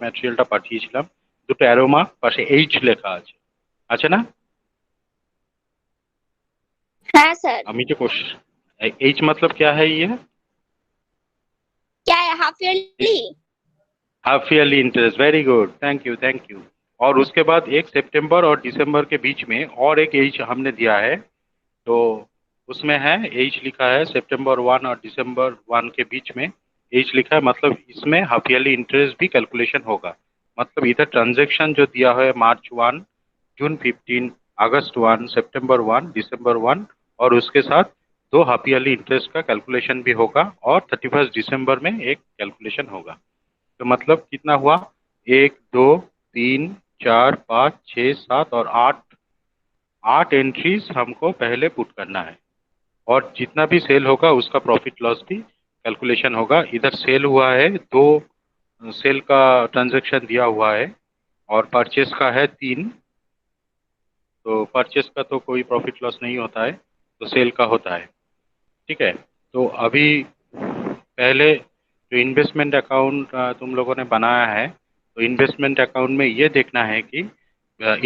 ম্যাটেরিয়ালটা পাঠিয়েছিলাম, দুটো arrow mark পাশে এইচ লেখা আছে, আছে না? हाँ सर। আমি যে एच मतलब क्या है ये? क्या है, half yearly? Half yearly interest, very good, thank you thank you. और उसके बाद एक सितंबर और दिसंबर के बीच में और एक एज हमने दिया है, तो उसमें है एज लिखा है सितंबर 1 और दिसंबर 1 के बीच में एज लिखा है, मतलब इसमें हाफ ईयरली इंटरेस्ट भी कैलकुलेशन होगा। मतलब इधर ट्रांजेक्शन जो दिया है मार्च 1, जून 15, अगस्त 1, सितंबर 1, दिसंबर 1, और उसके साथ दो हाफ ईयरली इंटरेस्ट का कैलकुलेशन भी होगा और 31 दिसंबर में एक कैलकुलेशन होगा। तो मतलब कितना हुआ? 1, 2, 3, 4, 5, 6, 7 और 8, 8 एंट्रीज हमको पहले पुट करना है, और जितना भी सेल होगा उसका प्रॉफिट लॉस भी कैलकुलेशन होगा। इधर सेल हुआ है दो, सेल का ट्रांजैक्शन दिया हुआ है, और परचेस का है 3। तो परचेस का तो कोई प्रॉफिट लॉस नहीं होता है, तो सेल का होता है। ठीक है। तो अभी पहले जो इन्वेस्टमेंट अकाउंट तुम लोगों ने बनाया है, तो इन्वेस्टमेंट अकाउंट में ये देखना है कि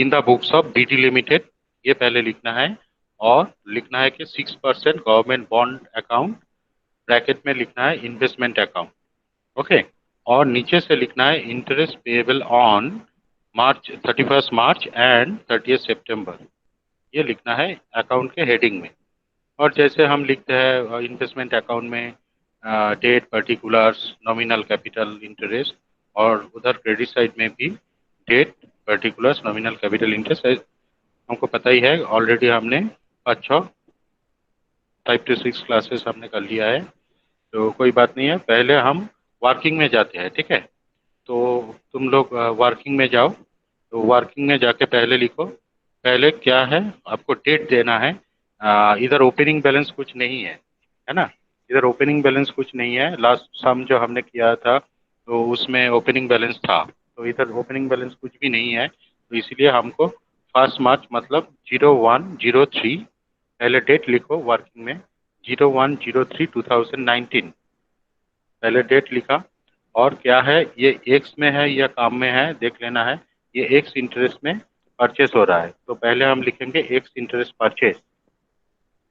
in the books of BT limited, ये पहले लिखना है, और लिखना है कि 6% गवर्नमेंट बॉन्ड अकाउंट, ब्रैकेट में लिखना है इन्वेस्टमेंट अकाउंट। ओके। और नीचे से लिखना है interest payable on March 31 and 30 सितंबर, ये लिखना है अकाउंट के हेडिंग में। और जैसे हम लिखते हैं इन्वेस्टमेंट अकाउंट में date, particulars, nominal capital, interest, और उधर क्रेडिट साइड में भी date, particulars, nominal capital, interest, हमको पता ही है, ऑलरेडी हमने 5-6 5 से 6 क्लासेस हमने कर लिया है, तो कोई बात नहीं है। पहले हम वर्किंग में जाते हैं, ठीक है? तो तुम लोग वर्किंग में जाओ, तो वर्किंग में जाके पहले लिखो, पहले क्या है आपको डेट देना है। इधर ओपनिंग बैलेंस कुछ नहीं है ना? इधर ओपनिंग बैलेंस कुछ नहीं है, लास्ट सम जो हमने किया था तो उसमें ओपनिंग बैलेंस था, तो इधर ओपनिंग बैलेंस कुछ भी नहीं है, तो इसलिए हमको 1 मार्च मतलब 01/03, पहले डेट लिखो वर्किंग में, 01/03/2019, पहले डेट लिखा। और क्या है, ये एक्स में है या काम में है देख लेना है, ये एक्स इंटरेस्ट में परचेस हो रहा है, तो पहले हम लिखेंगे एक्स इंटरेस्ट परचेस।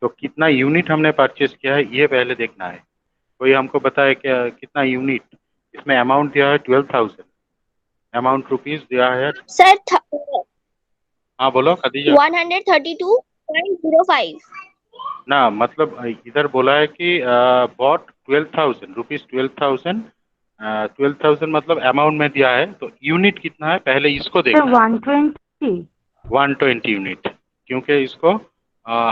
तो कितना यूनिट हमने परचेस किया है ये पहले देखना है। कोई हमको बताए क्या कितना यूनिट? इसमें अमाउंट दिया है 12,000, अमाउंट रुपीज दिया है। सर हाँ बोलो खदीजा। 132.05। ना मतलब इधर बोला है कि बॉट 12,000 रुपीज, 12,000, 12,000 मतलब अमाउंट में दिया है, तो यूनिट कितना है पहले इसको सर देखना है। 120। 120 यूनिट, क्योंकि इसको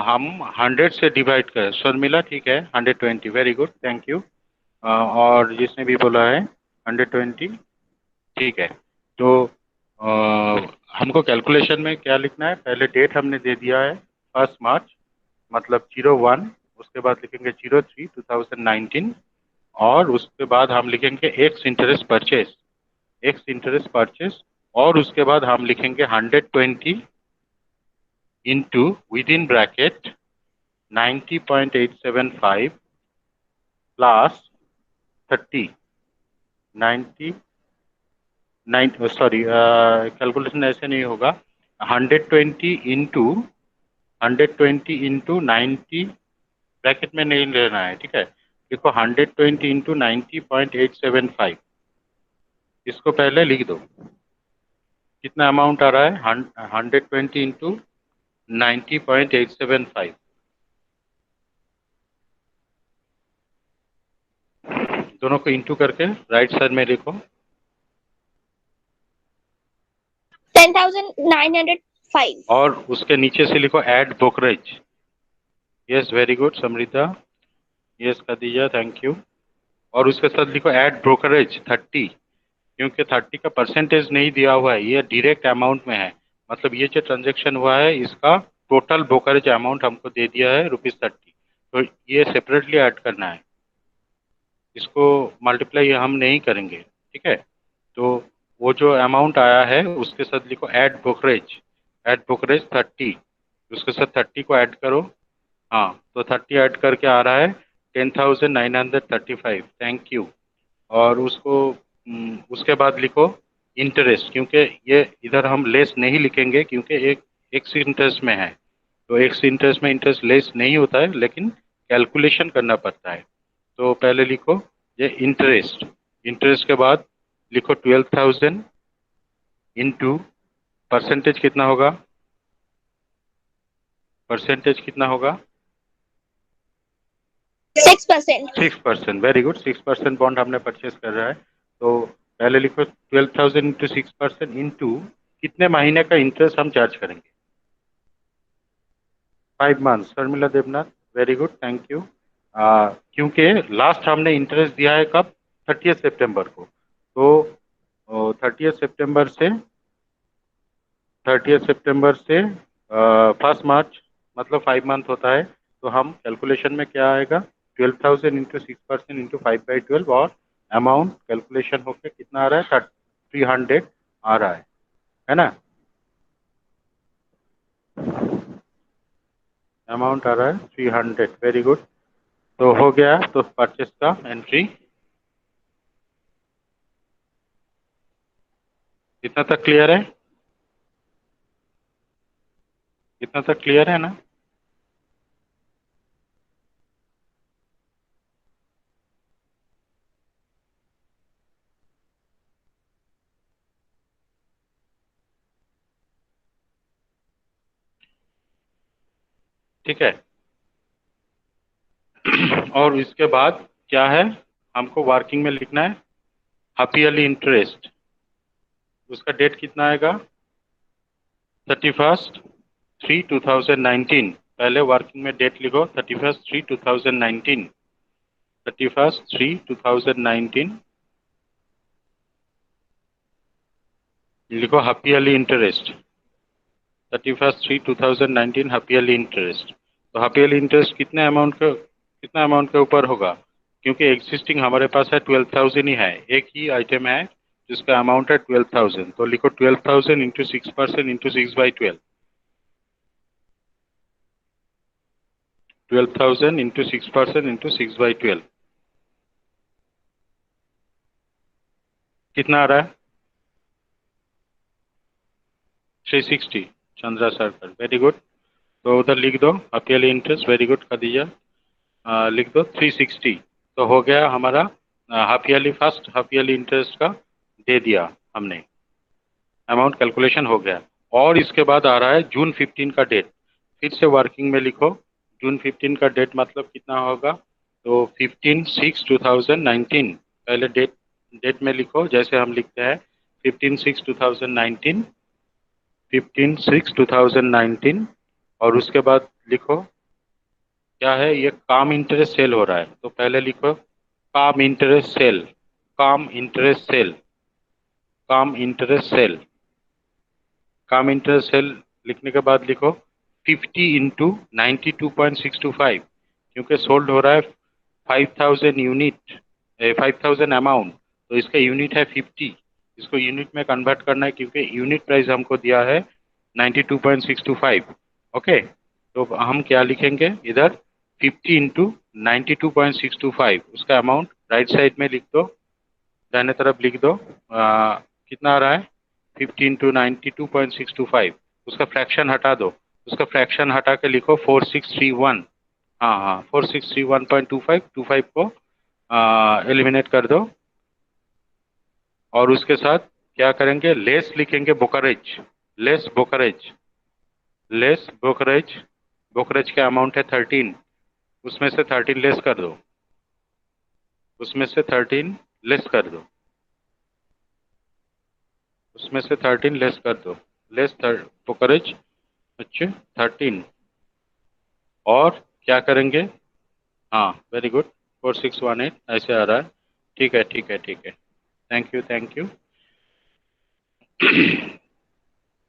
हम 100 से डिवाइड करें। शर्मिला ठीक है, 120, वेरी गुड, थैंक यू। और जिसने भी बोला है 120, ठीक है। तो हमको कैलकुलेशन में क्या लिखना है, पहले डेट हमने दे दिया है 1 मार्च, मतलब 01, उसके बाद लिखेंगे 03/2019, और उसके बाद हम लिखेंगे x interest purchase, x interest purchase, और उसके बाद हम लिखेंगे 120 into with in bracket 90.875 plus 30, 90, sorry calculation ऐसे नहीं होगा, 120 इंटू 90 ब्रैकेट में नहीं लेना है, ठीक है? देखो 120 इंटू 90.875, इसको पहले लिख दो, कितना अमाउंट आ रहा है, 120 इंटू 90.875, दोनों को इंटू करके राइट साइड में लिखो। 10,905। और उसके नीचे से लिखो add brokerage. Yes very good समृद्धा, yes Khadija, thank you. और उसके साथ लिखो ऐड ब्रोकरेज 30, क्योंकि 30 का परसेंटेज नहीं दिया हुआ है, ये डायरेक्ट अमाउंट में है, मतलब ये जो ट्रांजेक्शन हुआ है इसका टोटल ब्रोकरेज अमाउंट हमको दे दिया है ₹30, तो ये सेपरेटली ऐड करना है, इसको मल्टीप्लाई हम नहीं करेंगे, ठीक है? तो वो जो अमाउंट आया है उसके साथ लिखो ऐड ब्रोकरेज 30, उसके साथ 30 को ऐड करो। हाँ, तो 30 ऐड करके आ रहा है 10,935, थैंक यू। और उसको उसके बाद लिखो इंटरेस्ट, क्योंकि ये इधर हम लेस नहीं लिखेंगे क्योंकि एक एक्स इंटरेस्ट में है, तो एक्स इंटरेस्ट में इंटरेस्ट लेस नहीं होता है, लेकिन कैलकुलेशन करना पड़ता है। तो पहले लिखो ये इंटरेस्ट, इंटरेस्ट के बाद लिखो 12,000 इंटू परसेंटेज कितना होगा, परसेंटेज कितना होगा 6%. 6%। वेरी गुड, 6% बॉन्ड हमने परचेज कर रहा है। तो पहले लिखो 12,000 इंटू 6% इंटू कितने महीने का इंटरेस्ट हम चार्ज करेंगे, 5 month. Sharmila Devnath, very good, thank you. क्योंकि लास्ट हमने इंटरेस्ट दिया है कब, 30 सितंबर को, तो 30 सितंबर से 1 मार्च, मतलब 5 मंथ होता है। तो हम कैलकुलेशन में क्या आएगा, 12,000 इंटू 6% इंटू 5/12, और अमाउंट कैलकुलेशन होकर कितना आ रहा है, 300 आ रहा है ना, अमाउंट आ रहा है 300। वेरी गुड, तो हो गया तो परचेस का एंट्री। इतना तक क्लियर है, इतना तक क्लियर है ना। ठीक है। और इसके बाद क्या है, हमको वर्किंग में लिखना है हाफ ईयरली इंटरेस्ट। उसका डेट कितना आएगा, 31/3/2019। पहले वर्किंग में डेट लिखो 31/3/2019, 31/3/2019 लिखो half yearly interest, 31/3/2019 half yearly interest. तो हाफ ईयरली इंटरेस्ट कितना अमाउंट के ऊपर होगा, क्योंकि एग्जिस्टिंग हमारे पास है 12,000 ही है, एक ही आइटम है जिसका अमाउंट है 12,000। तो लिखो 12,000 इंटू 6% इंटू 6/12, 12,000 इंटू 6% इंटू 6/12 कितना आ रहा है, 360। Chandra circle, very good. तो उधर लिख दो half yearly interest, very good कर दीजिए, लिख दो 360। तो हो गया हमारा हाफ ईयरली इंटरेस्ट का दे दिया हमने, अमाउंट कैलकुलेशन हो गया। और इसके बाद आ रहा है जून 15 का डेट, फिर से वर्किंग में लिखो, जून 15 का डेट मतलब कितना होगा, तो 15/6/2019। पहले डेट डेट में लिखो जैसे हम लिखते हैं 15/6/2019, 15/6/2019। और उसके बाद लिखो क्या है, ये काम इंटरेस्ट सेल हो रहा है, तो पहले लिखो काम इंटरेस्ट सेल, काम इंटरेस्ट सेल, काम इंटरेस्ट सेल, काम इंटरेस्ट सेल लिखने के बाद लिखो 50 इंटू 92.625, क्योंकि सोल्ड हो रहा है 5,000 यूनिट, 5,000 अमाउंट, तो इसका यूनिट है 50। इसको यूनिट में कन्वर्ट करना है क्योंकि यूनिट प्राइस हमको दिया है 92.625। ओके, तो हम क्या लिखेंगे इधर, 50 इंटू 92.625, उसका अमाउंट राइट साइड में लिख दो, दाहिने तरफ लिख दो, कितना आ रहा है 50 इंटू 92.625, उसका फ्रैक्शन हटा दो, उसका फ्रैक्शन हटा के लिखो 4631। हाँ हाँ, 4631.25 को एलिमिनेट कर दो, और उसके साथ क्या करेंगे, लेस लिखेंगे brokerage, less brokerage, less brokerage, brokerage का अमाउंट है 13, उसमें से 13 लेस कर दो, उसमें से 13 लेस कर दो, उसमें से 13 लेस कर दो, लेस ब्रोकरेज, अच्छा 13। और क्या करेंगे, हाँ वेरी गुड, 4618 ऐसे आ रहा है, ठीक है ठीक है ठीक है, थैंक यू थैंक यू।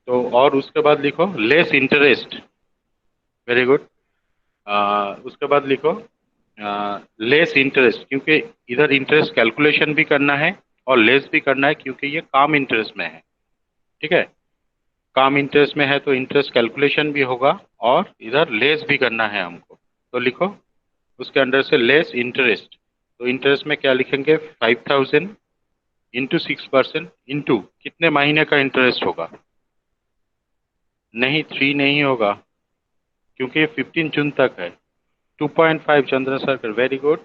तो और उसके बाद लिखो लेस इंटरेस्ट, वेरी गुड। उसके बाद लिखो लेस इंटरेस्ट, क्योंकि इधर इंटरेस्ट कैलकुलेशन भी करना है और लेस भी करना है, क्योंकि ये काम इंटरेस्ट में है। ठीक है, काम इंटरेस्ट में है तो इंटरेस्ट कैलकुलेशन भी होगा और इधर लेस भी करना है हमको। तो लिखो उसके अंदर से लेस इंटरेस्ट, तो इंटरेस्ट में क्या लिखेंगे 5,000 इंटू 6% इंटू कितने महीने का इंटरेस्ट होगा? नहीं 3 नहीं होगा, क्योंकि ये 15 जून तक है। 2.5 चंद्र सर, वेरी गुड।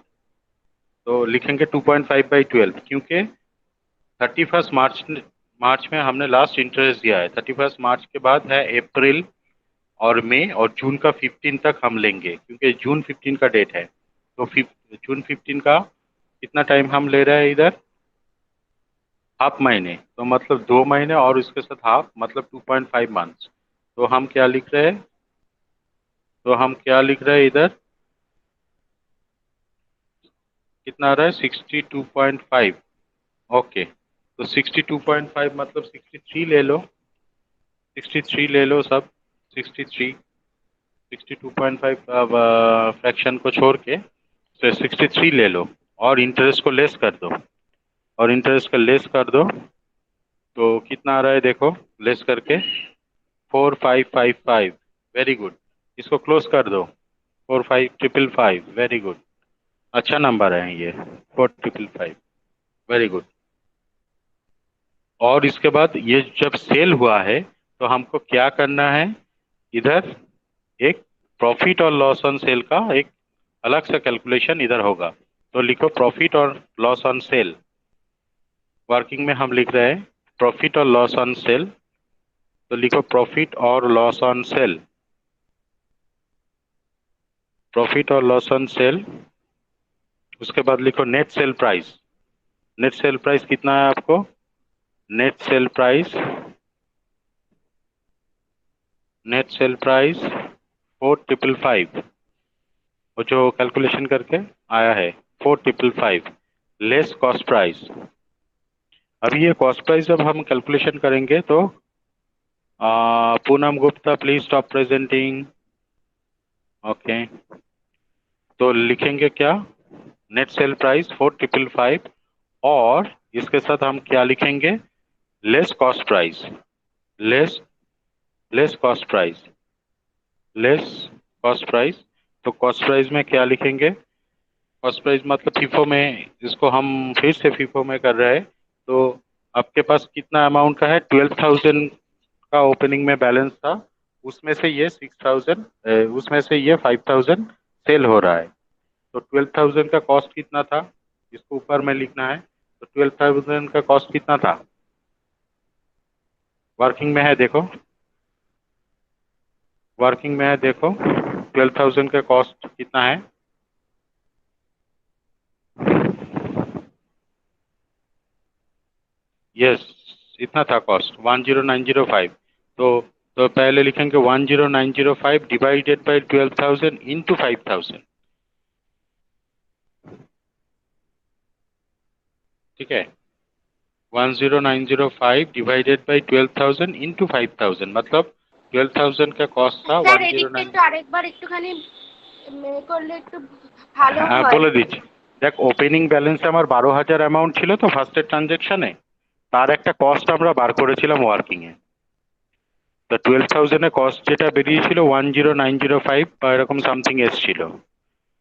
तो लिखेंगे 2.5/12, क्योंकि 31 मार्च मार्च में हमने लास्ट इंटरेस्ट दिया है। 31 मार्च के बाद है अप्रैल और मई, और जून का 15 तक हम लेंगे, क्योंकि जून 15 का डेट है। तो जून 15 का कितना टाइम हम ले रहे हैं इधर? हाफ महीने, तो मतलब 2 महीने और उसके साथ हाफ, मतलब 2.5 मंथ्स। तो हम क्या लिख रहे हैं? तो हम क्या लिख रहे हैं इधर? कितना आ रहा है? 62.5। ओके, तो 62.5 मतलब 63 ले लो। 63 ले लो सब। 63, 62.5 फ्रैक्शन को छोड़ के तो 63 ले लो, और इंटरेस्ट को लेस कर दो। और इंटरेस्ट का लेस कर दो तो कितना आ रहा है देखो, लेस करके 4555। Very good. इसको क्लोज कर दो। 4555, वेरी गुड। अच्छा नंबर है ये, 4555। Very good. और इसके बाद ये जब सेल हुआ है तो हमको क्या करना है? इधर एक प्रॉफिट और लॉस ऑन सेल का एक अलग सा कैलकुलेशन इधर होगा। तो लिखो प्रॉफिट और लॉस ऑन सेल। वर्किंग में हम लिख रहे हैं प्रॉफिट और लॉस ऑन सेल। तो लिखो प्रॉफिट और लॉस ऑन सेल। प्रॉफिट और लॉस ऑन सेल। उसके बाद लिखो net sale price. Net sale price कितना है आपको? Net sale price, net sale price 4555, वो जो कैलकुलेशन करके आया है 4555 लेस कॉस्ट प्राइस। अभी ये कॉस्ट प्राइस जब हम कैलकुलेशन करेंगे तो Poonam Gupta please stop presenting. Okay, तो लिखेंगे क्या? नेट सेल प्राइस 4555, और इसके साथ हम क्या लिखेंगे? Less cost price. Less less cost price. Less cost price. तो कॉस्ट प्राइस में क्या लिखेंगे? कॉस्ट प्राइस मतलब फीफो में, इसको हम फिर से फीफो में कर रहे हैं। तो आपके पास कितना अमाउंट का है? 12,000 का ओपनिंग में बैलेंस था। उसमें से ये 6,000, उसमें से ये 5,000 सेल हो रहा है। तो 12,000 का कॉस्ट कितना था? इसको ऊपर में लिखना है। तो 12,000 का कॉस्ट कितना था? वर्किंग में है देखो, वर्किंग में है देखो, 12,000 का कॉस्ट कितना है? यस, इतना था कॉस्ट 10905। तो पहले लिखेंगे 10905 डिवाइडेड बाई 12,000 इंटू 5,000। ठीक है, 10905 डिवाइडेड बाई 12,000 इंटू 5,000, मतलब 12,000 का कॉस्ट था স্যার এদিকটা 109। একটু আরেকবার একটুখানি করলে একটু ভালো হ্যাঁ হয়। বলে দিচ্ছি। দেখ, ওপেনিং ব্যালেন্স আমার 12,000 অ্যামাউন্ট ছিল তো ফার্স্টের ট্রানজেকশনে, তার একটা কস্ট আমরা বার করেছিলাম ওয়ার্কিং এ। তো 12,000 এর কস্ট যেটা বেরিয়েছিল 10905 বা এরকম সামথিং এসছিল।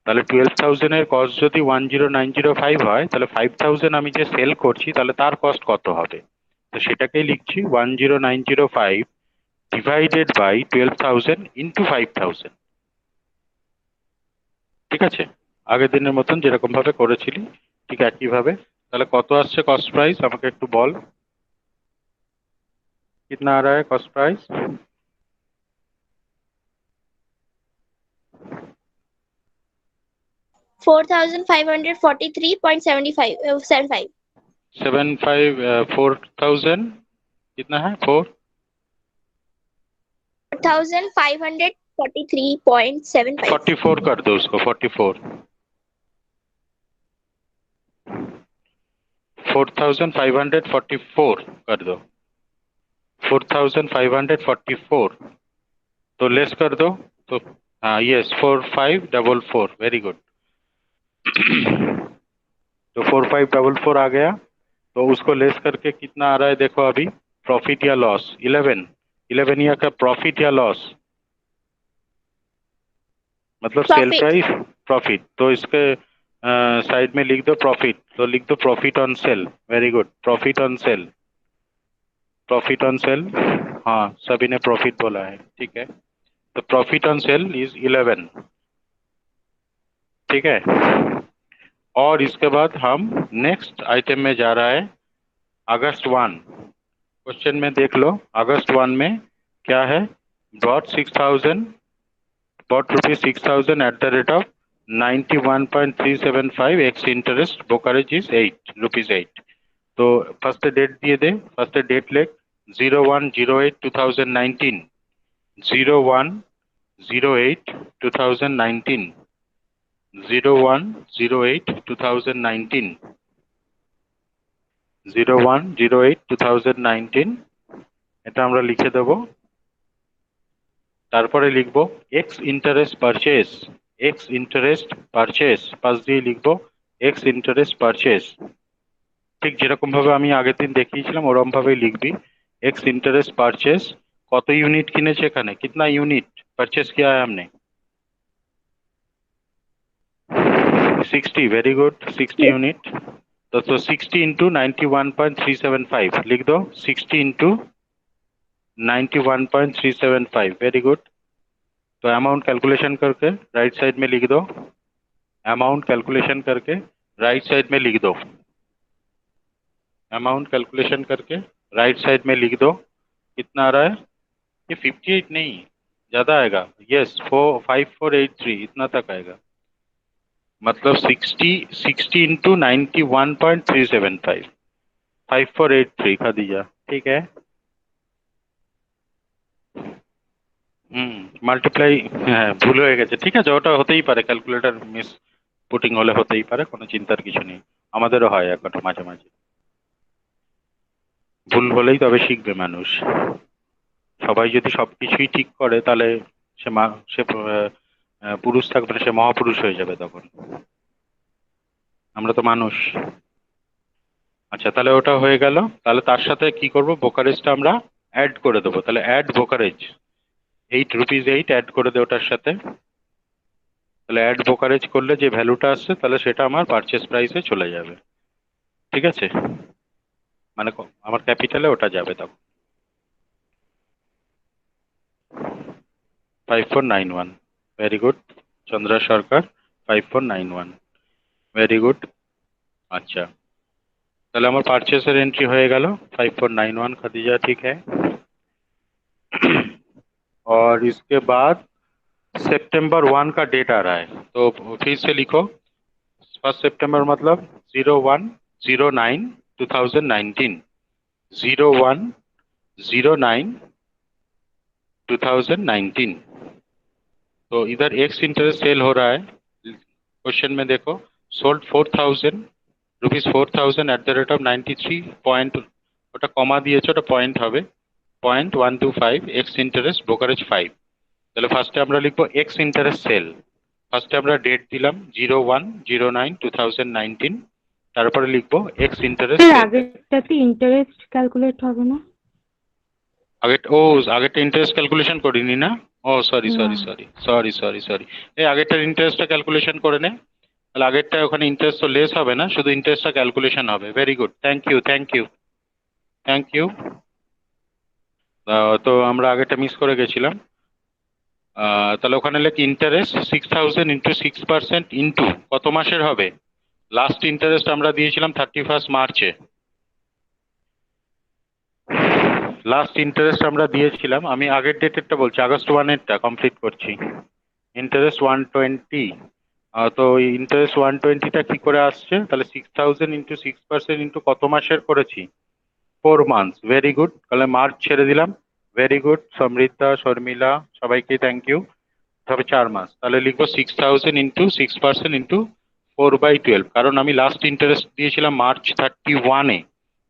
তাহলে 12,000 এর কস্ট যদি 10905 হয়, তাহলে 5,000 আমি যে সেল করছি তাহলে তার কস্ট কত হবে? তো সেটাকেই লিখছি 10905 ডিভাইডেড বাই 12,000 ইন্টু 5,000। ঠিক আছে, আগের দিনের মতন যেরকম ভাবে করেছিলি ঠিক একই ভাবে। তাহলে কত আসছে কস্ট প্রাইস আমাকে একটু বল, कितना आ रहा है कॉस्ट प्राइस? 4,543.75 75 4,000 कितना है? 4,543.75 44 कर दो उसको, 44। 4,544 कर दो, 4,544। तो लेस कर दो। तो हाँ, यस 4544, वेरी गुड। तो 4544 आ गया। तो उसको लेस करके कितना आ रहा है देखो अभी, प्रॉफिट या लॉस 11। 11 ईयर का प्रॉफिट या लॉस, मतलब सेल प्रॉफिट प्राइस प्रॉफिट। तो इसके साइड में लिख दो प्रॉफिट, तो लिख दो profit on sale. Very good, profit on sale, profit on sale. हाँ, सभी ने प्रॉफिट बोला है, ठीक है। तो प्रॉफिट ऑन सेल इज 11, ठीक है। और इसके बाद हम नेक्स्ट आइटम में जा रहा है अगस्त 1। क्वेश्चन में देख लो, अगस्त 1 में क्या है, brought 6,000, bought rupees 6,000 at the rate of 91.375 x interest, brokerage is 8 rupees 8। तो फर्स्ट डेट दिए दे, फर्स्ट डेट लेख 01/08/2019, 01/08/2019, 01/08/2019, 01/08/2019, এটা আমরা লিখে দেবো। তারপরে লিখবো ex interest purchase, ex interest purchase, পাশ দিয়ে লিখবো এক্স ইন্টারেস্ট পারচেস। ঠিক যেরকম ভাবে আমি আগের দিন দেখিয়েছিলাম ওরকম ভাবেই লিখবি। एक्स इंटरेस्ट परचेस, কত ইউনিট কিনেছে এখানে, कितना यूनिट परचेस किया है हमने, 60। Very good, 60 unit. तो 60 इंटू 91.375 लिख दो, 60 इंटू 91.375। Very good. तो अमाउंट कैलकुलेशन करके राइट साइड में लिख दो, अमाउंट कैलकुलेशन करके राइट साइड में लिख दो, अमाउंट कैलकुलेशन करके राइट साइड में लिख दो। कितना आ रहा है, ये 58 नहीं, ज्यादा आएगा। यस, 5483 इतना तक आएगा, मतलब 60 इंटू 91.375, 5483 खादीजा, ठीक है। মাল্টিপ্লাই, হ্যাঁ ভুল হয়ে গেছে, ঠিক আছে, ওটা হতেই পারে, ক্যালকুলেটর মিস পুটিং হলে হতেই পারে, কোনো চিন্তার কিছু নেই, আমাদেরও হয় এখন মাঝে মাঝে, ভুল হলেই তবে শিখবে মানুষ। সবাই যদি সবকিছুই ঠিক করে তাহলে সে পুরুষ থাকবে না, সে মহাপুরুষ হয়ে যাবে তখন, আমরা তো মানুষ। আচ্ছা, তাহলে ওটা হয়ে গেল। তাহলে তার সাথে কি করব, ব্রোকারেজটা আমরা অ্যাড করে দেবো। তাহলে অ্যাড ব্রোকারেজ 8 রুপিস 8 অ্যাড করে দে ওটার সাথে। তাহলে অ্যাড ব্রোকারেজ করলে যে ভ্যালুটা আসছে তাহলে সেটা আমার পারচেস প্রাইসে চলে যাবে, ঠিক আছে, মানে আমার ক্যাপিটালে ওটা যাবে তখন 5491। ভেরি গুড চন্দ্রা সরকার, 5491, ভেরি গুড। अच्छा, তাহলে আমার পারচেসের এন্ট্রি হয়ে গেল 5491 खदीजा, ठीक है। और इसके बाद सितंबर 1 का डेट आ रहा है, तो फिर से लिखो, 1 सितंबर मतलब 01/09/2019, 01/09/2019। तो इधर एक्स इंटरेस्ट सेल हो रहा है, क्वेश्चन में देखो, sold 4,000 rupees 4,000 at the rate of 93 point, ওটা কমা দিয়েছে, ওটা পয়েন্ট হবে 0.125 এক্স ইন্টারেস্ট ব্রোকারেজ 5। তাহলে ফার্স্টে আমরা লিখবো এক্স ইন্টারেস্ট সেল, ফার্স্টে আমরা ডেট দিলাম 01/09/2019, তারপরে লিখবো এক্স ইন্টারেস্ট স্যার সেল। আগেরটাতে ইন্টারেস্ট ক্যালকুলেট হবে না? আগে ও আগেরটা ইন্টারেস্ট ক্যালকুলেশন করিনি না, ও সরি না। Sorry sorry sorry sorry sorry, এই আগেরটার ইন্টারেস্টটা ক্যালকুলেশন করে নে। তাহলে আগেরটা ওখানে ইন্টারেস্ট তো লেস হবে না, শুধু ইন্টারেস্টটা ক্যালকুলেশন হবে। Very good, thank you thank you thank you. তো আমরা আগেরটা মিস করে গেছিলাম। তাহলে ওখানে লেখ ইন্টারেস্ট 6,000 ইন্টু 6% ইন্টু কত মাসের হবে, লাস্ট ইন্টারেস্ট আমরা দিয়েছিলাম 31 মার্চে, লাস্ট ইন্টারেস্ট আমরা দিয়েছিলাম, আমি আগের ডেটেরটা বলছি, আগস্ট 1-এরটা কমপ্লিট করছি। ইন্টারেস্ট 120, তো ইন্টারেস্ট 120টা কি করে আসছে, তাহলে 6,000 ইন্টু 6% ইন্টু কত মাসের করেছি, 4 মান্থস। ভেরি গুড, তাহলে মার্চ ছেড়ে দিলাম। ভেরি গুড সমৃদ্ধা, শর্মিলা, সবাইকে থ্যাংক ইউ। তবে 4 মাস, তাহলে লিখবো 6,000 ইন্টু 6% ইন্টু 4/12, কারণ আমি লাস্ট ইন্টারেস্ট দিয়েছিলাম মার্চ 31-এ,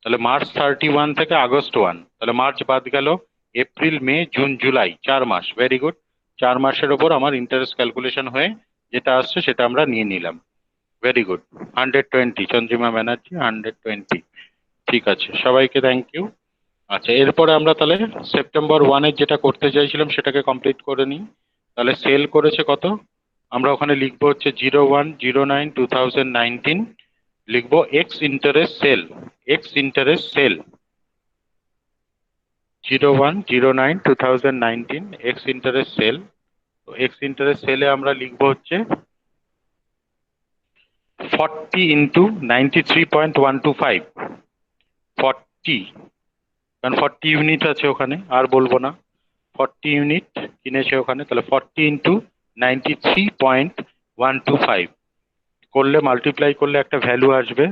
তাহলে মার্চ 31 থেকে আগস্ট 1, তাহলে মার্চ বাদ গেল, এপ্রিল মে জুন জুলাই, 4 মাস। ভেরি গুড, 4 মাসের ওপর আমার ইন্টারেস্ট ক্যালকুলেশন হয়ে যেটা আসছে সেটা আমরা নিয়ে নিলাম। ভেরি গুড, 120, চন্দ্রিমা ব্যানার্জি 120, ঠিক আছে, সবাইকে থ্যাংক ইউ। আচ্ছা, এরপরে আমরা তাহলে সেপ্টেম্বর 1-এর যেটা করতে চাইছিলাম সেটাকে কমপ্লিট করে নিই। তাহলে সেল করেছে কত, আমরা ওখানে লিখবো হচ্ছে 01/09/2019, লিখবো ex interest sale, ex interest sale 01/09/2019 ex interest sale. তো এক্স ইন্টারেস্ট সেলে আমরা লিখবো হচ্ছে 40 ইন্টু 93.125, 40, কারণ 40 ইউনিট আছে ওখানে, আর বলবো না, 40 ইউনিট কিনেছে ওখানে, তাহলে 40 ইন্টু 93.125 করলে, মাল্টিপ্লাই করলে একটা ভ্যালু আসবে।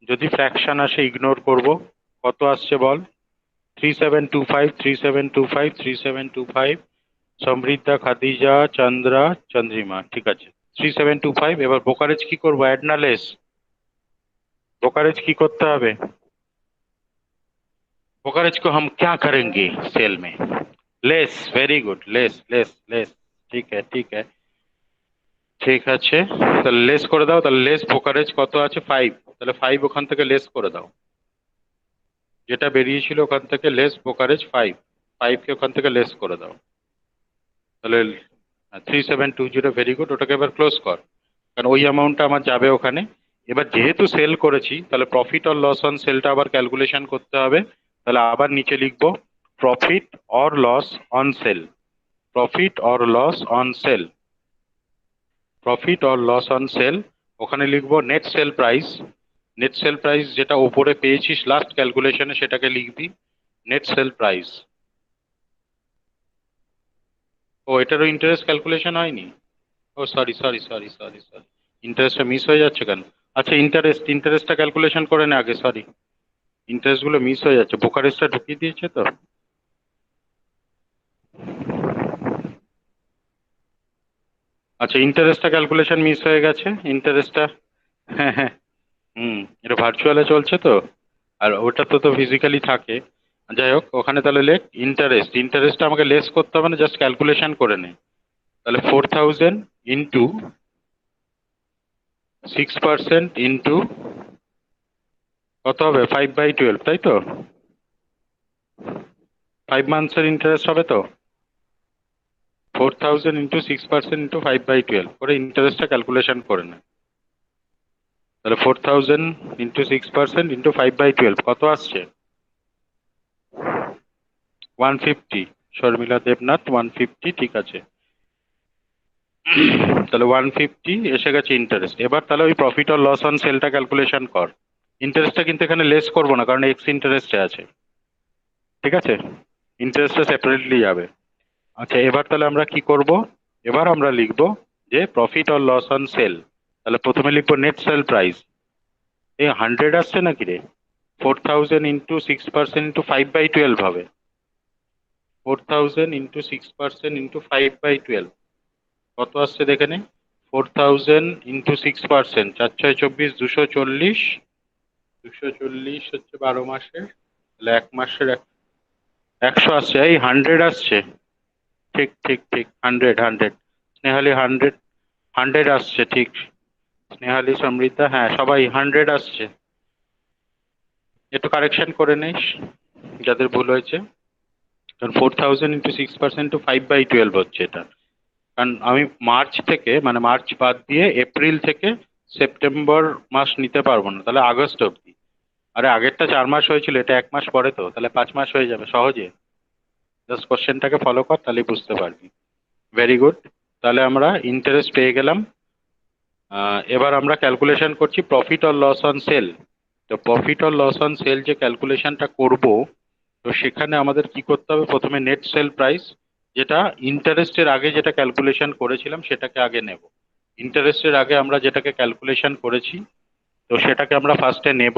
যদি ফ্র্যাকশন আসে ইগনোর করব। কত আসছে বল? 3725, 3725, 3725। সমৃদ্ধা, খাদিজা, চন্দ্রা, চন্দ্রিমা, ঠিক আছে 3725। এবার ব্রোকারেজ কি করবো, অ্যাড না লেস? ब्रोकरेज की करते হবে? ब्रोकरेज को हम क्या करेंगे सेल में? Less, very good, less less less, ठीक है ठीक है ঠিক আছে। তাহলে লেস করে দাও, তাহলে লেস ব্রোকারেজ কত আছে? 5, তাহলে 5 ওখান থেকে লেস করে দাও, যেটা বেরিয়েছিল ওখান থেকে লেস ব্রোকারেজ 5, 5 কে ওখান থেকে লেস করে দাও। তাহলে 3720, ভেরি গুড, ওটাকে এবার ক্লোজ কর, কারণ ওই অ্যামাউন্টটা আমার যাবে ওখানে। এবার যেহেতু সেল করেছি, তাহলে প্রফিট অর লস অন সেলটা আবার ক্যালকুলেশন করতে হবে। তাহলে আবার নিচে লিখবো profit or loss on sale, profit or loss on sale, profit or loss on sale. ওখানে লিখবো net sale price, net sale price যেটা ওপরে পেয়েছিস লাস্ট ক্যালকুলেশনে সেটাকে লিখবি নেট সেল প্রাইস। ও, এটারও ইন্টারেস্ট ক্যালকুলেশন হয়নি? ও sorry sorry sorry sorry sorry, ইন্টারেস্টটা মিস হয়ে যাচ্ছে কেন? আচ্ছা, ইন্টারেস্টটা ক্যালকুলেশন করে নে আগে, সরি, ইন্টারেস্ট গুলো মিস হয়ে যাচ্ছে, ব্রোকারেজটা ঢুকিয়ে দিয়েছে তো। আচ্ছা, ইন্টারেস্টটা ক্যালকুলেশন মিস হয়ে গেছে, ইন্টারেস্টটা, হ্যাঁ হ্যাঁ, এটা ভার্চুয়ালে চলছে তো, আর ওটা তো তো ফিজিক্যালি থাকে। যাই হোক, ওখানে তাহলে লেখ ইন্টারেস্ট, ইন্টারেস্টটা আমাকে লেস করতে হবে না, জাস্ট ক্যালকুলেশন করে নে। তাহলে 4000 ইন্টু 6% ইন্টু কত হবে? 5/12, তাই তো? 5 মান্থসের ইন্টারেস্ট হবে তো? 4000 ইন্টু 6% ইন্টু 5/12 করে ইন্টারেস্টটা ক্যালকুলেশন করে নে। তাহলে 4000 ইন্টু 6% ইন্টু 5/12 কত আসছে? 150। শর্মিলা দেবনাথ 150, ঠিক আছে। তাহলে 150 এসে গেছে ইন্টারেস্ট। এবার তাহলে ওই প্রফিট আর লস অন সেলটা ক্যালকুলেশন কর। ইন্টারেস্টটা কিন্তু এখানে লেস করবো না, কারণ এক্স ইন্টারেস্টে আছে, ঠিক আছে, ইন্টারেস্টটা সেপারেটলি যাবে। আচ্ছা, এবার তাহলে আমরা কি করব? এবার আমরা লিখবো যে profit or loss on sale. তাহলে প্রথমে লিখবো নেট সেল প্রাইস। এই 100 আসছে নাকি রে? 4000 ইন্টু 6% ইন্টু 5/12 হবে। 4000 ইন্টু 6% ইন্টু 5/12 কত আসছে দেখে নে। 4000 ইন্টু 6%, 4×6 = 24, 240, 240 হচ্ছে 12 মাসের, তাহলে এক মাসের 100 আসছে, এই 100 আসছে, ঠিক ঠিক ঠিক, 100, স্নেহালি 100 আসছে, ঠিক, স্নেহালি, সমৃদ্ধা, হ্যাঁ সবাই 100 আসছে। একটু কারেকশন করে নিস যাদের ভুল হয়েছে, কারণ 4000 ইন্টু 6% টু 5/12 হচ্ছে এটা। কারণ আমি মার্চ থেকে, মানে মার্চ বাদ দিয়ে এপ্রিল থেকে সেপ্টেম্বর মাস নিতে পারবো না, তাহলে আগস্ট অবধি। আরে আগেরটা 4 মাস হয়েছিল, এটা 1 মাস পরে, তো তাহলে 5 মাস হয়ে যাবে সহজে। জাস্ট কোশ্চেনটাকে ফলো কর, তাহলেই বুঝতে পারবি। Very good. তাহলে আমরা ইন্টারেস্ট পেয়ে গেলাম। এবার আমরা ক্যালকুলেশন করছি profit or loss on sale. তো profit or loss on sale যে ক্যালকুলেশনটা করব, তো সেখানে আমাদের কি করতে হবে? প্রথমে নেট সেল প্রাইস, যেটা ইন্টারেস্টের আগে যেটা ক্যালকুলেশন করেছিলাম সেটাকে আগে নেব। ইন্টারেস্টের আগে আমরা যেটাকে ক্যালকুলেশন করেছি, তো সেটাকে আমরা ফার্স্টে নেব।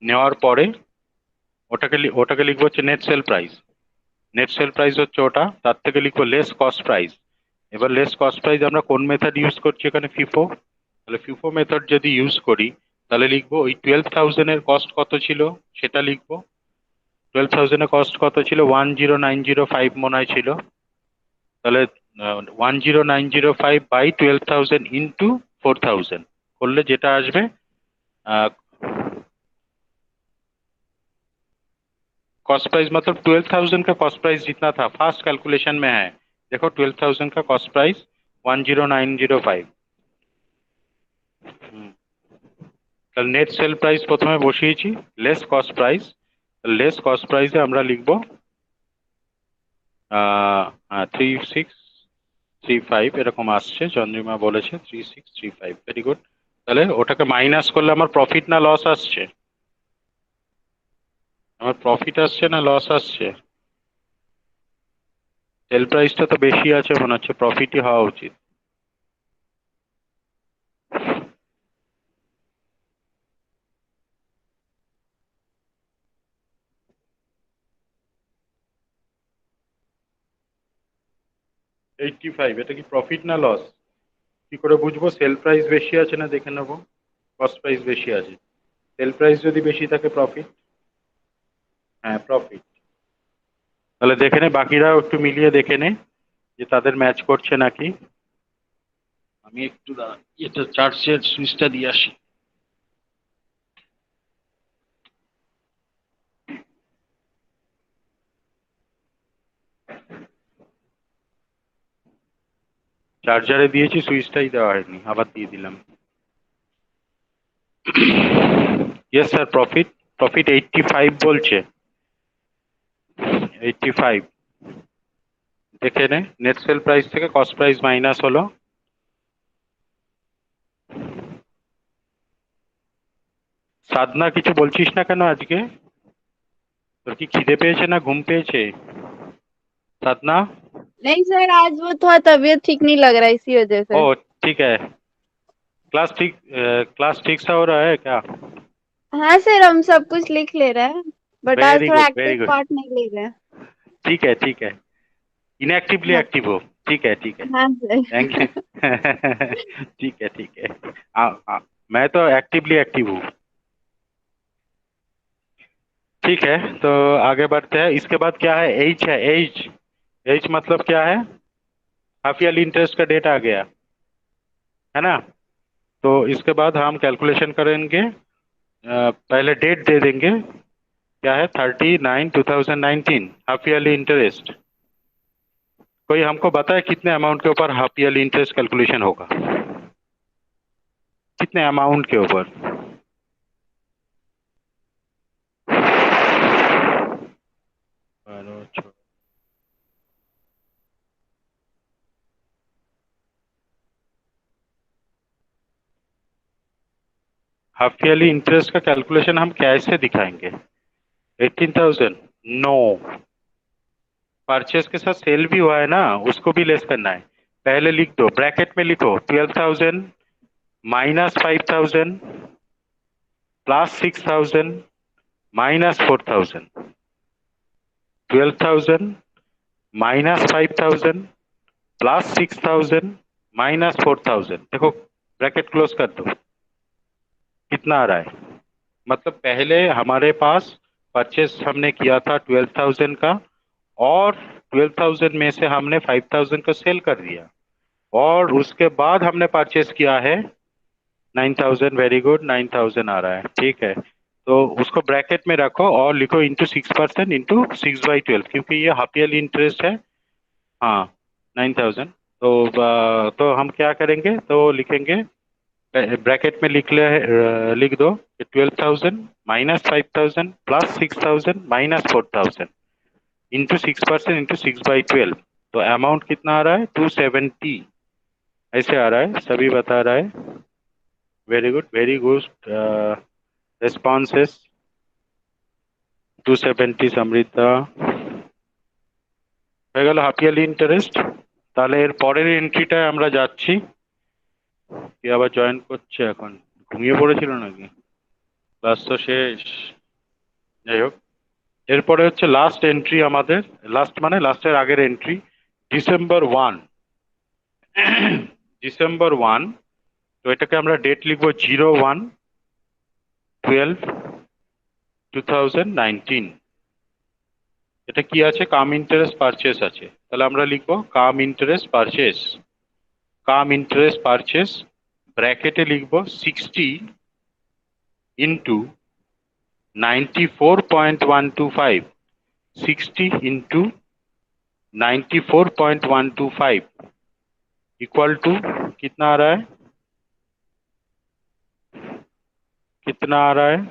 নেওয়ার পরে ওটাকে লিখবো হচ্ছে net sale price. Net sale price হচ্ছে ওটা, তার থেকে লিখবো লেস কস্ট প্রাইস। এবার লেস কস্ট প্রাইস আমরা কোন মেথড ইউজ করছি এখানে? ফিফো। তাহলে ফিফো মেথড যদি ইউজ করি, তাহলে লিখবো ওই 12000 এর কস্ট কত ছিল সেটা লিখবো। 12000 এর কস্ট কত ছিল? 10905 মনে হয় ছিল। তাহলে 10905 বাই 12000 ইন্টু 4000 করলে যেটা আসবে, कॉस्ट प्राइस मतलब 12,000 का कॉस्ट प्राइस जितना था फर्स्ट कैलकुलेशन में है। देखो 12,000 का कॉस्ट प्राइस 10905। তাহলে নেট সেল প্রাইস প্রথমে বসিয়েছি, less cost price. Less cost প্রাইসে আমরা লিখব 3635 এরকম আসছে, চন্দ্রিমা বলেছে 3635। Very good. তাহলে ওটাকে মাইনাস করলে আমার প্রফিট না লস আসছে? আমার প্রফিট আসছে না লস আসছে? সেল প্রাইসটা তো বেশি আছে মনে হচ্ছে, প্রফিটই হওয়া উচিত। এটা কি প্রফিট না লস? কি করে বুঝবো? সেল প্রাইস বেশি আছে না দেখে নেবো, কস্ট প্রাইস বেশি আছে। সেল প্রাইস যদি বেশি থাকে প্রফিট, হ্যাঁ প্রফিট। তাহলে দেখে নে, বাকিরাও একটু মিলিয়ে দেখে নে যে তাদের ম্যাচ করছে নাকি। আমি একটু এটা চার্জের সুইচটা দিয়ে আসি। চার্জারে দিয়েছি, সুইচটাই দেওয়া হয়নি, আবার দিয়ে দিলাম। ইয়েস স্যার, প্রফিট 85 বলছে। 85 দেখে নে, নেট সেল প্রাইস থেকে কস্ট প্রাইস মাইনাস হলো। সাধনা, কিছু বলছিস না কেন আজকে? তোর কি খিদে পেয়েছে না ঘুম পেয়েছে? साधना? नहीं सर, आज वो थोड़ा तबीयत ठीक नहीं लग रहा है, इसी वजह से। ओ ठीक है। क्लास ठीक सा हो रहा है क्या? हाँ सर, हम सब कुछ लिख ले रहे हैं, बट आज वेरी थोड़ा good, active very good. Part नहीं ले रहे हैं। ठीक है, ठीक है। इनएक्टिवली हाँ। एक्टिव हो। ठीक है, ठीक है। हाँ सर। Thank you. ठीक है, ठीक है। मैं तो एक्टिवली एक्टिव हूँ। ठीक है, तो आगे बढ़ते हैं। इसके बाद क्या है? एच है, एच। एच मतलब क्या है? हाफ ईयरली इंटरेस्ट का डेट आ गया है ना। तो इसके बाद हम कैलकुलेशन करेंगे। पहले डेट दे देंगे, क्या है? 30/9/2019 हाफ ईयरली इंटरेस्ट। कोई हमको बताए कितने अमाउंट के ऊपर हाफ ईयरली इंटरेस्ट कैलकुलेशन होगा? कितने अमाउंट के ऊपर? हाफ ईयरली इंटरेस्ट का कैलकुलेशन हम कैसे दिखाएंगे? 18,000? नो, परचेस के साथ सेल भी हुआ है ना, उसको भी लेस करना है। पहले लिख दो, ब्रैकेट में लिखो 12,000 minus 5,000 plus 6,000 minus 4,000। 12,000 minus 5,000 plus 6,000 minus 4,000। देखो ब्रैकेट क्लोज कर दो, कितना आ रहा है? मतलब पहले हमारे पास परचेस हमने किया था 12,000 का, और 12,000 में से हमने 5,000 का सेल कर दिया, और उसके बाद हमने परचेस किया है 9,000। वेरी गुड, 9,000 आ रहा है, ठीक है। तो उसको ब्रैकेट में रखो और लिखो इंटू 6% इंटू 6/12, क्योंकि ये हाफ ईयरली इंटरेस्ट है। हाँ, 9,000। तो हम क्या करेंगे? तो लिखेंगे, ब्रैकेट में लिख दो 12,000 minus 5,000 plus 6,000 minus 4,000 into 6% into 6/12। तो अमाउंट कितना आ रहा है? 270 ऐसे आ रहा है, सभी बता रहा है। Very good, very good responses. 270 समृद्धा হয়ে গেল হাফ ইয়ারলি ইন্টারেস্ট। তাহলে এর পরের এন্ট্রিটায় আমরা যাচ্ছি। কি আবার জয়েন করছে এখন? ঘুমিয়ে পড়েছিল নাকি? ক্লাস তো শেষ। যাই হোক, এরপরে হচ্ছে লাস্ট এন্ট্রি আমাদের, লাস্ট মানে লাস্টের আগের এন্ট্রি, ডিসেম্বর 1। ডিসেম্বর 1, তো এটাকে আমরা ডেট লিখবো 01/12/2019। এটা কি আছে? কাম ইন্টারেস্ট পারচেস আছে, তাহলে আমরা লিখবো কাম ইন্টারেস্ট পারচেস। কাম ইন্টারেস্ট পারচেস ব্র্যাকেটে লিখবো 60 ইন্টু 94.125। 60 ইন্টু 94.125 इक्वल टू कितना आ रहा है, कितना आ रहा है,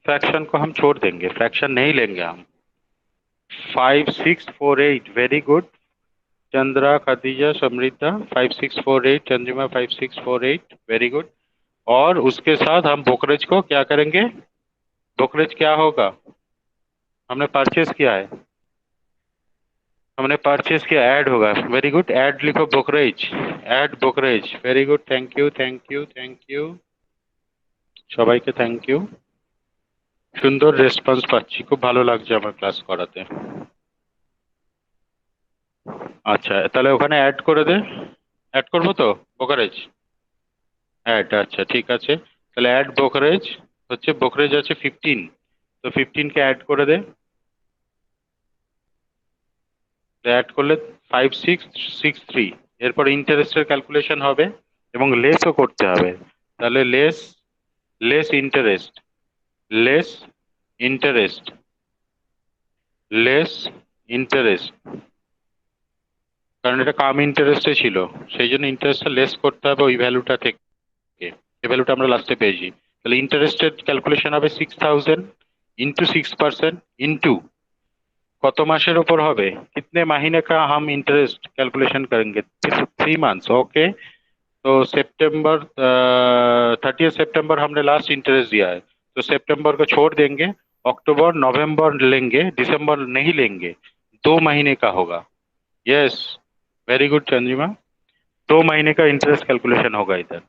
फ्रैक्शन को हम छोड़ देंगे, फ्रैक्शन नहीं लेंगे हम। 5648, very good. Chandra, Khadija, समृद्धा, 5648, Chandrima 5648, very good. और उसके साथ हम ब्रोकरेज को क्या करेंगे, ब्रोकरेज क्या होगा, हमने परचेस किया है, हमने परचेस किया, ऐड होगा, वेरी गुड, ऐड लिखो brokerage, add brokerage, very good, thank you thank you thank you, সবাইকে থ্যাংক ইউ। সুন্দর রেসপন্স পাচ্ছি, খুব ভালো লাগছে আমার ক্লাস করাতে। আচ্ছা তাহলে ওখানে অ্যাড করে দে, অ্যাড করবো তো ব্রোকারেজ, অ্যাড, আচ্ছা ঠিক আছে। তাহলে অ্যাড ব্রোকারেজ হচ্ছে, ব্রোকারেজ আছে 15, তো 15 কে অ্যাড করে দে, অ্যাড করলে 5663, এরপর ইন্টারেস্টের ক্যালকুলেশন হবে এবং লেসও করতে হবে। তাহলে less, less interest, less interest, less interest, কারণ এটা কাম ইন্টারেস্টে ছিল, সেই জন্য ইন্টারেস্টটা লেস করতে হবে ওই ভ্যালুটা থেকে, এই ভ্যালুটা আমরা লাস্টে পেয়েছি। তাহলে ইন্টারেস্টের ক্যালকুলেশন হবে 6000 इंटू 6% इंटू কত মাসের উপর হবে, कितने महीने का हम इंटरेस्ट कैलकुलेशन करेंगे, 3 months, ओके। तो सितंबर 30 सितंबर हमने लास्ट इंटरेस्ट दिया है, तो सितंबर को छोड़ देंगे, अक्टूबर नवंबर लेंगे, दिसंबर नहीं लेंगे, 2 महीने का होगा। यस, वेरी गुड चंद्रिमा, 2 महीने का इंटरेस्ट कैलकुलेशन होगा इधर,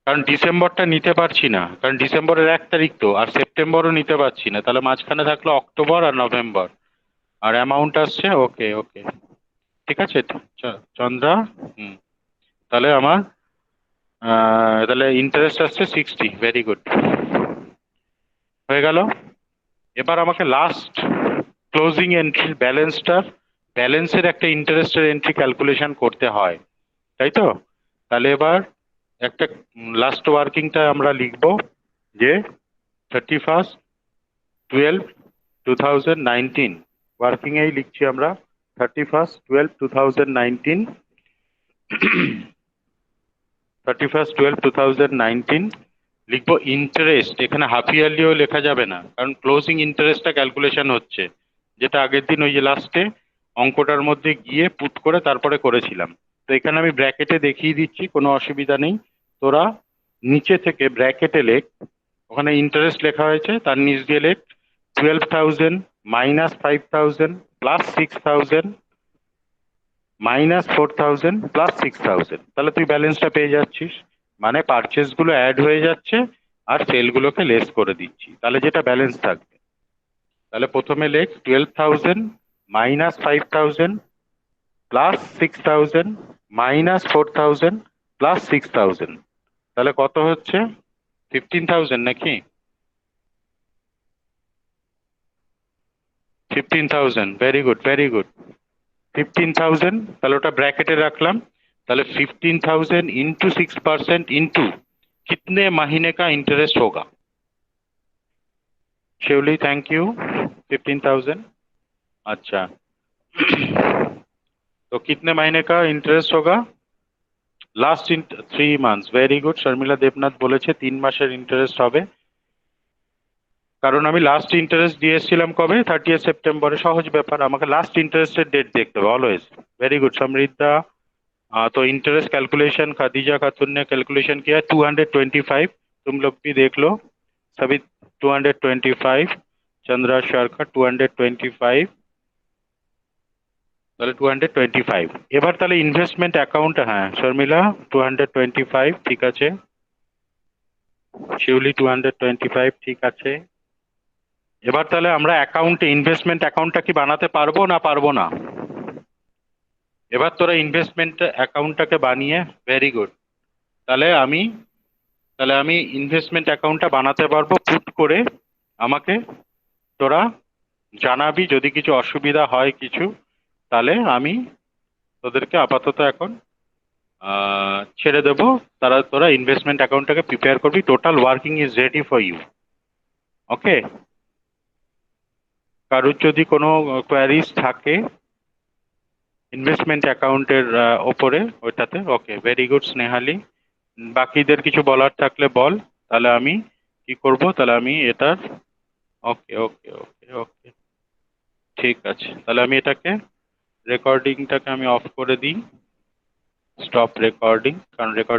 কারণ ডিসেম্বরটা নিতে পারছি না, কারণ ডিসেম্বরের 1 তারিখ তো, আর সেপ্টেম্বরও নিতে পারছি না, তাহলে মাঝখানে থাকলো অক্টোবর আর নভেম্বর, আর অ্যামাউন্ট আসছে, ওকে ওকে, ঠিক আছে চন্দ্রা, হুম, তাহলে আমার তাহলে ইন্টারেস্ট আসছে 60, ভেরি গুড, হয়ে গেল। এবার আমাকে লাস্ট ক্লোজিং এন্ট্রি ব্যালেন্সটার, ব্যালেন্সের একটা ইন্টারেস্টের এন্ট্রি ক্যালকুলেশন করতে হয়, তাই তো। তাহলে এবার একটা লাস্ট ওয়ার্কিংটা আমরা লিখবো যে 31/12/2019, ওয়ার্কিং এই লিখছি আমরা 31/12/2019, 31/12/2019 লিখবো ইন্টারেস্ট, এখানে হাফ ইয়ারলিও লেখা যাবে না, কারণ ক্লোজিং ইন্টারেস্টটা ক্যালকুলেশন হচ্ছে, যেটা আগের দিন ওই যে লাস্টে অঙ্কটার মধ্যে গিয়ে পুট করে তারপরে করেছিলাম। তো এখানে আমি ব্র্যাকেটে দেখিয়ে দিচ্ছি, কোনো অসুবিধা নেই, তোরা নিচে থেকে ব্র্যাকেটে লেখ, ওখানে ইন্টারেস্ট লেখা হয়েছে, তার নিচ দিয়ে লেখ 12,000 মাইনাস 5,000 প্লাস 6,000 মাইনাস 4,000 প্লাস 6,000, তাহলে তুই ব্যালেন্সটা পেয়ে যাচ্ছিস, মানে পারচেস গুলো অ্যাড হয়ে যাচ্ছে আর সেল গুলোকে লেস করে দিচ্ছি, তাহলে যেটা ব্যালেন্স থাকবে। তাহলে প্রথমে লেখ 12,000 মাইনাস 5,000 প্লাস 6,000 মাইনাস 4,000 প্লাস 6,000, তাহলে কত হচ্ছে 15,000 নাকি, 15,000, ভেরি গুড ভেরি গুড, 15,000, তাহলে ওটা ব্র্যাকেটে রাখলাম। তাহলে 15,000 इंटू 6% इंटू कितने महीने का इंटरेस्ट होगा, शिवली थैंक यू, 15,000, अच्छा तो कितने महीने का इंटरेस्ट होगा, last 3 months, very good, Sharmila Devnath বলেছে 3 মাসের ইন্টারেস্ট হবে, কারণ আমি লাস্ট ইন্টারেস্ট দিয়ে এসেছিলাম কবে, 30 সেপ্টেম্বরে, সহজ ব্যাপার, আমাকে লাস্ট ইন্টারেস্টের ডেট দেখতে হবে অলওয়েজ, वेरी गुड समृद्धा। तो इंटरेस्ट कैलकुलेशन खदीजा खातून ने कैलकुलेशन किया 225, तुम लोग भी देख लो सभी, 225, चंद्रा शर्मा 225, তাহলে 225, এবার তাহলে ইনভেস্টমেন্ট অ্যাকাউন্ট, হ্যাঁ শর্মিলা 225 ঠিক আছে, শিউলি 225 ঠিক আছে। এবার তাহলে আমরা অ্যাকাউন্টে ইনভেস্টমেন্ট অ্যাকাউন্টটা কি বানাতে পারবো না পারবো না, এবার তোরা ইনভেস্টমেন্ট অ্যাকাউন্টটাকে বানিয়ে, ভেরি গুড, তাহলে আমি ইনভেস্টমেন্ট অ্যাকাউন্টটা বানাতে পারবো, পুট করে আমাকে তোরা জানাবি যদি কিছু অসুবিধা হয় কিছু, তাহলে আমি তোদেরকে আপাতত এখন ছেড়ে দেবো, তোরা ইনভেস্টমেন্ট অ্যাকাউন্টটাকে প্রিপেয়ার করবি, total working is ready for you, okay. কারোর যদি কোনো কোয়ারিজ থাকে ইনভেস্টমেন্ট অ্যাকাউন্টের ওপরে ওইটাতে, ওকে, ভেরি গুড স্নেহালি। বাকিদের কিছু বলার থাকলে বল, তাহলে আমি কি করব, তাহলে আমি এটার, ওকে ওকে ওকে ওকে, ঠিক আছে, তাহলে আমি এটাকে রেকর্ডিংটাকে আমি অফ করে দিই, স্টপ রেকর্ডিং, কারণ রেকর্ডিং